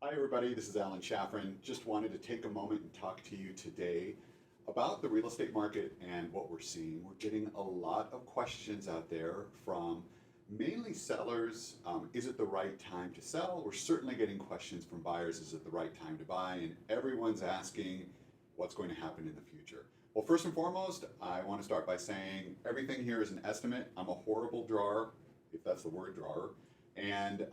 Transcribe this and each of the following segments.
Hi, everybody. This is Alan Shafran. Just wanted to take a moment and talk to you today about the real estate market and what we're seeing. We're getting a lot of questions out there from mainly sellers. Is it the right time to sell? We're certainly getting questions from buyers. Is it the right time to buy? And everyone's asking what's going to happen in the future. Well, first and foremost, I want to start by saying everything here is an estimate. I'm a horrible drawer, if that's the word drawer. And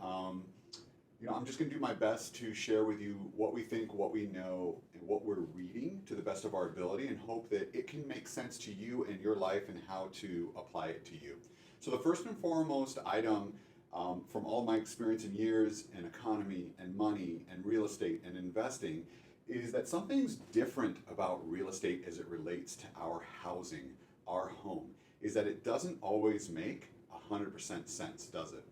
I'm just going to do my best to share with you what we think, what we know, and what we're reading to the best of our ability, and hope that it can make sense to you and your life and how to apply it to you. So, the first and foremost item from all my experience in years in economy and money and real estate and investing is that something's different about real estate as it relates to our housing, our home, is that it doesn't always make 100% sense, does it?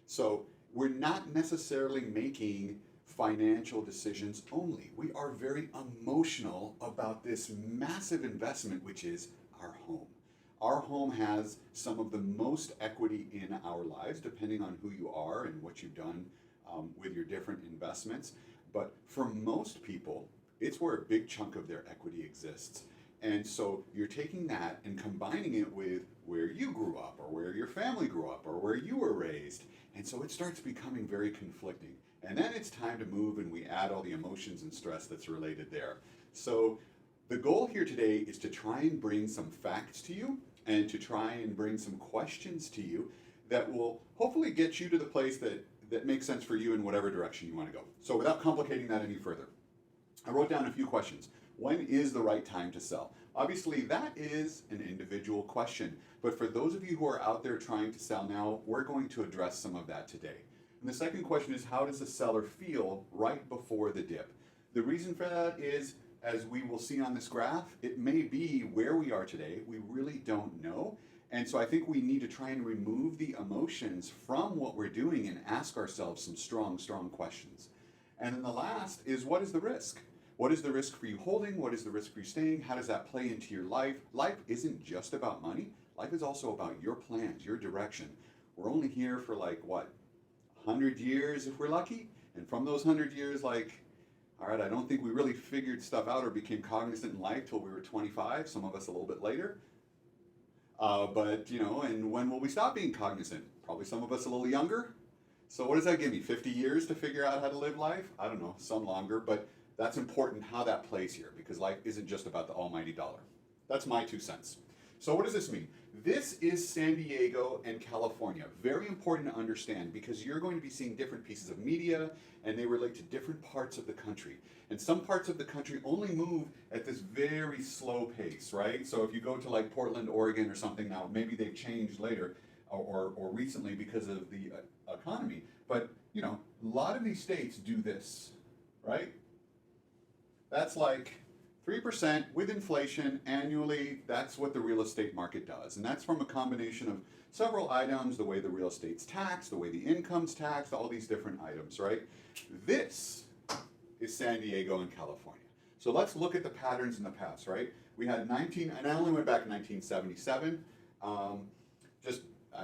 So we're not necessarily making financial decisions only. We are very emotional about this massive investment, which is our home. Our home has some of the most equity in our lives, depending on who you are and what you've done with your different investments. But for most people, it's where a big chunk of their equity exists. And so you're taking that and combining it with where you grew up, or where your family grew up, or where you were raised. And so it starts becoming very conflicting. And then it's time to move, and we add all the emotions and stress that's related there. So the goal here today is to try and bring some facts to you and to try and bring some questions to you that will hopefully get you to the place that makes sense for you in whatever direction you want to go. So without complicating that any further, I wrote down a few questions. When is the right time to sell? Obviously, that is an individual question. But for those of you who are out there trying to sell now, we're going to address some of that today. And the second question is, how does the seller feel right before the dip? The reason for that is, as we will see on this graph, it may be where we are today. We really don't know. And so I think we need to try and remove the emotions from what we're doing and ask ourselves some strong, strong questions. And then the last is, what is the risk? What is the risk for you holding? What is the risk for you staying? How does that play into your life? Life isn't just about money. Life is also about your plans, your direction. We're only here for 100 years if we're lucky. And from those 100 years, all right, I don't think we really figured stuff out or became cognizant in life till we were 25, some of us a little bit later. And when will we stop being cognizant? Probably some of us a little younger. So what does that give me? 50 years to figure out how to live life? I don't know, some longer, but that's important how that plays here, because life isn't just about the almighty dollar. That's my 2 cents. So what does this mean? This is San Diego and California. Very important to understand, because you're going to be seeing different pieces of media and they relate to different parts of the country. And some parts of the country only move at this very slow pace, right? So if you go to Portland, Oregon or something now, maybe they've changed later or recently because of the economy. But, a lot of these states do this, right? That's 3% with inflation annually. That's what the real estate market does. And that's from a combination of several items, the way the real estate's taxed, the way the income's taxed, all these different items, right? This is San Diego and California. So let's look at the patterns in the past, right? We had and I only went back in 1977. I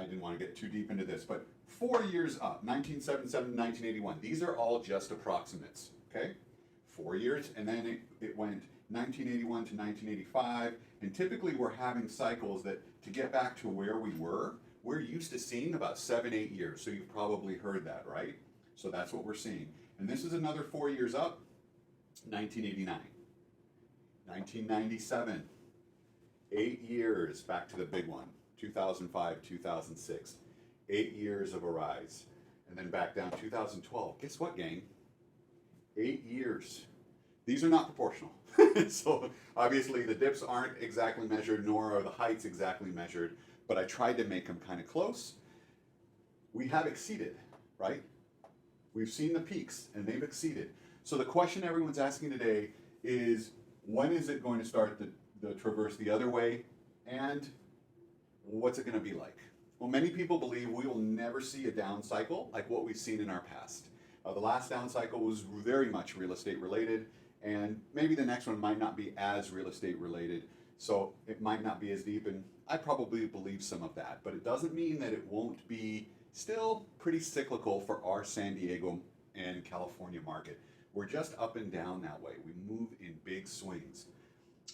didn't want to get too deep into this, but 4 years up, 1977 to 1981. These are all just approximates, okay? 4 years, and then it went 1981 to 1985, and typically we're having cycles that, to get back to where we were, we're used to seeing about 7-8 years, so you've probably heard that, right? So that's what we're seeing. And this is another 4 years up, 1989, 1997, 8 years, back to the big one, 2005, 2006, 8 years of a rise, and then back down 2012. Guess what, gang? 8 years. These are not proportional. So obviously the dips aren't exactly measured, nor are the heights exactly measured, but I tried to make them kind of close. We have exceeded, right? We've seen the peaks and they've exceeded. So the question everyone's asking today is, when is it going to start the traverse the other way, and what's it going to be like? Well, many people believe we will never see a down cycle like what we've seen in our past. The last down cycle was very much real estate related, and maybe the next one might not be as real estate related, so it might not be as deep, and I probably believe some of that, but it doesn't mean that it won't be still pretty cyclical for our San Diego and California market. We're just up and down that way. We move in big swings.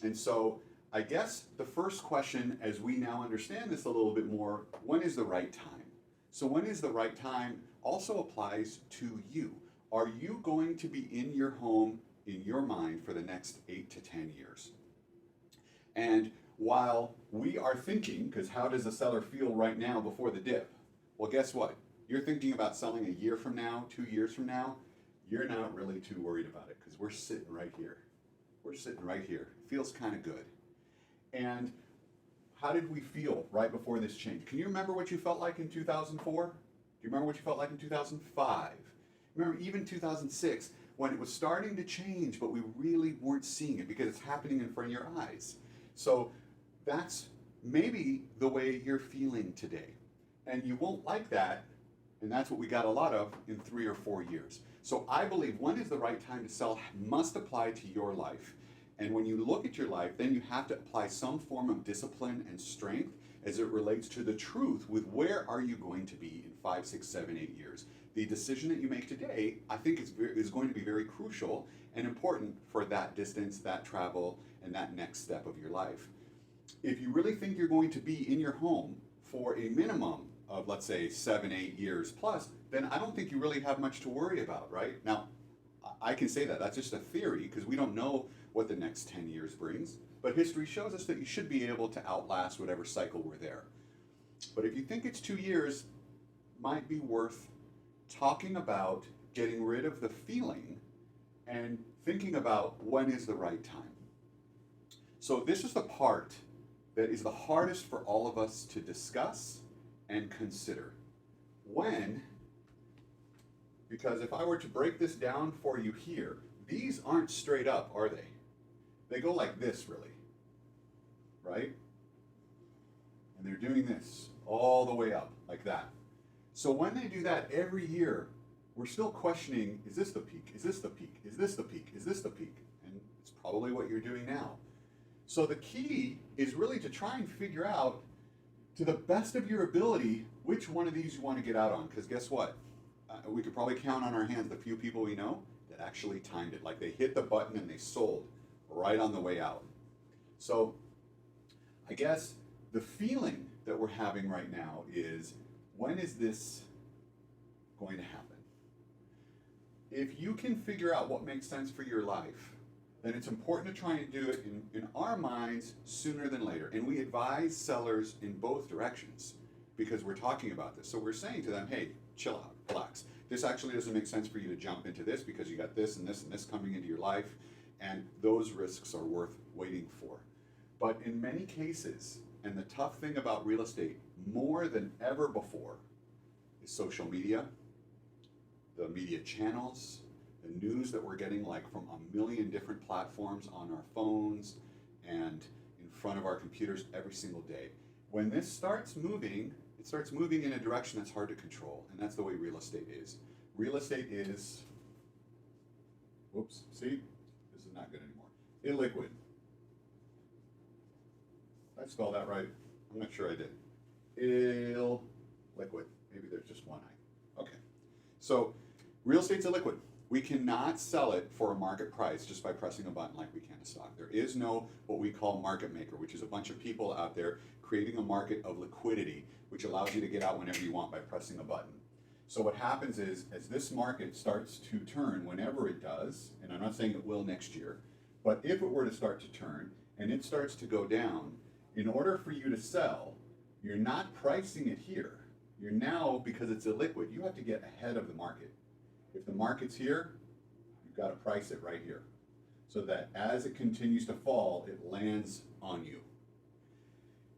And so I guess the first question, as we now understand this a little bit more, when is the right time? So when is the right time also applies to you. Are you going to be in your home, in your mind, for the next 8 to 10 years? And while we are thinking, because how does a seller feel right now before the dip? Well, guess what? You're thinking about selling a year from now, 2 years from now. You're not really too worried about it because we're sitting right here. We're sitting right here. Feels kind of good. And how did we feel right before this change? Can you remember what you felt like in 2004? Do you remember what you felt like in 2005? Remember even 2006 when it was starting to change, but we really weren't seeing it because it's happening in front of your eyes. So that's maybe the way you're feeling today. And you won't like that, and that's what we got a lot of in 3 or 4 years. So I believe when is the right time to sell must apply to your life. And when you look at your life, then you have to apply some form of discipline and strength as it relates to the truth with where are you going to be in 5, 6, 7, 8 years. The decision that you make today, I think is going to be very crucial and important for that distance, that travel, and that next step of your life. If you really think you're going to be in your home for a minimum of, let's say, 7, 8 years plus, then I don't think you really have much to worry about, right? Now, I can say that. That's just a theory because we don't know what the next 10 years brings. But history shows us that you should be able to outlast whatever cycle we're there. But if you think it's 2 years, might be worth talking about getting rid of the feeling and thinking about when is the right time. So this is the part that is the hardest for all of us to discuss and consider. When, because if I were to break this down for you here, these aren't straight up, are they? They go like this, really, right? And they're doing this all the way up, like that. So when they do that every year, we're still questioning, is this the peak? Is this the peak? Is this the peak? Is this the peak? And it's probably what you're doing now. So the key is really to try and figure out, to the best of your ability, which one of these you want to get out on. Because guess what? We could probably count on our hands the few people we know that actually timed it. Like they hit the button and they sold right on the way out. So I guess the feeling that we're having right now is, when is this going to happen? If you can figure out what makes sense for your life, then it's important to try and do it in our minds sooner than later. And we advise sellers in both directions because we're talking about this. So we're saying to them, hey, chill out, relax. This actually doesn't make sense for you to jump into this because you got this and this and this coming into your life, and those risks are worth waiting for. But in many cases, and the tough thing about real estate more than ever before is social media, the media channels, the news that we're getting like from a million different platforms on our phones and in front of our computers every single day. When this starts moving, it starts moving in a direction that's hard to control, and that's the way real estate is. Real estate is, whoops, see? This is not good anymore. Illiquid. Did I spell that right? I'm not sure I did. Illiquid. Maybe there's just one I. Okay. So, real estate's illiquid. We cannot sell it for a market price just by pressing a button like we can a stock. There is no what we call market maker, which is a bunch of people out there creating a market of liquidity, which allows you to get out whenever you want by pressing a button. So what happens is, as this market starts to turn, whenever it does, and I'm not saying it will next year, but if it were to start to turn and it starts to go down, in order for you to sell, you're not pricing it here. You're now, because it's illiquid, you have to get ahead of the market. If the market's here, you've got to price it right here so that as it continues to fall, it lands on you.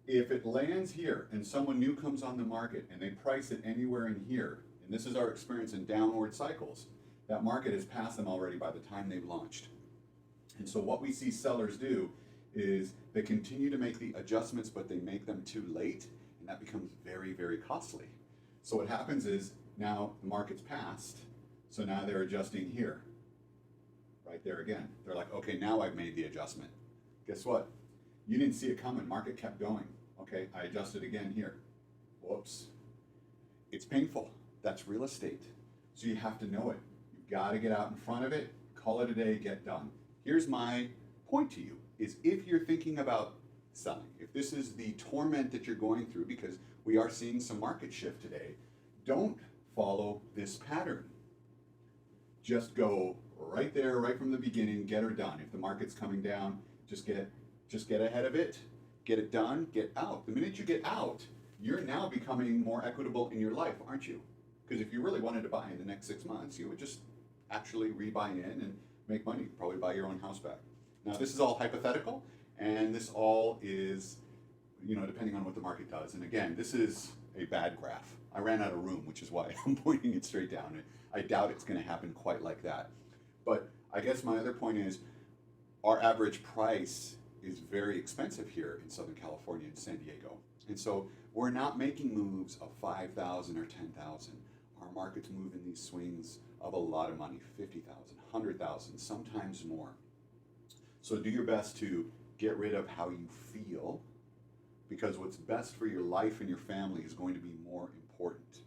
If it lands here and someone new comes on the market and they price it anywhere in here, and this is our experience in downward cycles, that market has passed them already by the time they've launched. And so what we see sellers do is they continue to make the adjustments, but they make them too late, and that becomes very, very costly. So what happens is now the market's passed, so now they're adjusting here, right there again. They're like, okay, now I've made the adjustment. Guess what? You didn't see it coming, market kept going. Okay, I adjusted again here. Whoops. It's painful. That's real estate. So you have to know it. You've got to get out in front of it, call it a day, get done. Here's my point to you is if you're thinking about selling, if this is the torment that you're going through, because we are seeing some market shift today, don't follow this pattern. Just go right there, right from the beginning, get her done. If the market's coming down, just get ahead of it, get it done, get out. The minute you get out, you're now becoming more equitable in your life, aren't you? Because if you really wanted to buy in the next 6 months, you would just actually rebuy in and make money, probably buy your own house back. Now, this is all hypothetical, and this all is, depending on what the market does. And again, this is a bad graph. I ran out of room, which is why I'm pointing it straight down. I doubt it's going to happen quite like that. But I guess my other point is our average price is very expensive here in Southern California and San Diego. And so we're not making moves of 5,000 or 10,000. Our markets move in these swings of a lot of money, 50,000, 100,000, sometimes more. So do your best to get rid of how you feel, because what's best for your life and your family is going to be more important.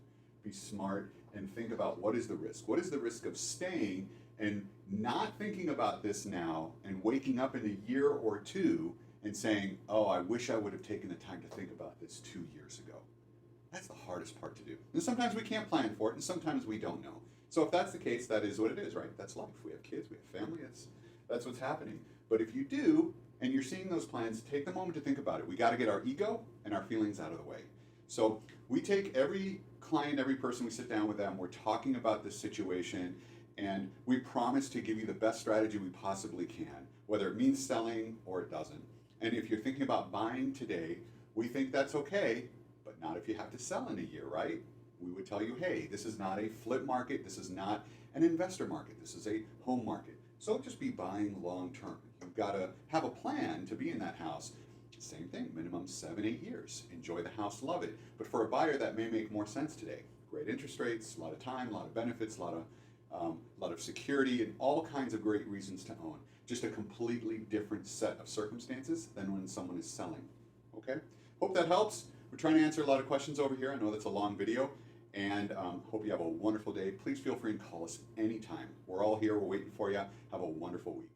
Be smart and think about what is the risk. What is the risk of staying and not thinking about this now and waking up in a year or two and saying, oh, I wish I would have taken the time to think about this 2 years ago. That's the hardest part to do. And sometimes we can't plan for it, and sometimes we don't know. So if that's the case, that is what it is, right? That's life. We have kids, we have family, that's what's happening. But if you do, and you're seeing those plans, take the moment to think about it. We got to get our ego and our feelings out of the way. So we take every client, every person, we sit down with them, we're talking about this situation, and we promise to give you the best strategy we possibly can, whether it means selling or it doesn't. And if you're thinking about buying today, we think that's okay, but not if you have to sell in a year, right? We would tell you, hey, this is not a flip market, this is not an investor market, this is a home market. So just be buying long term. You've got to have a plan to be in that house. Same thing, minimum 7, 8 years. Enjoy the house, love it. But for a buyer, that may make more sense today. Great interest rates, a lot of time, a lot of benefits, a lot of security, and all kinds of great reasons to own. Just a completely different set of circumstances than when someone is selling. Okay? Hope that helps. We're trying to answer a lot of questions over here. I know that's a long video, and hope you have a wonderful day. Please feel free to call us anytime. We're all here. We're waiting for you. Have a wonderful week.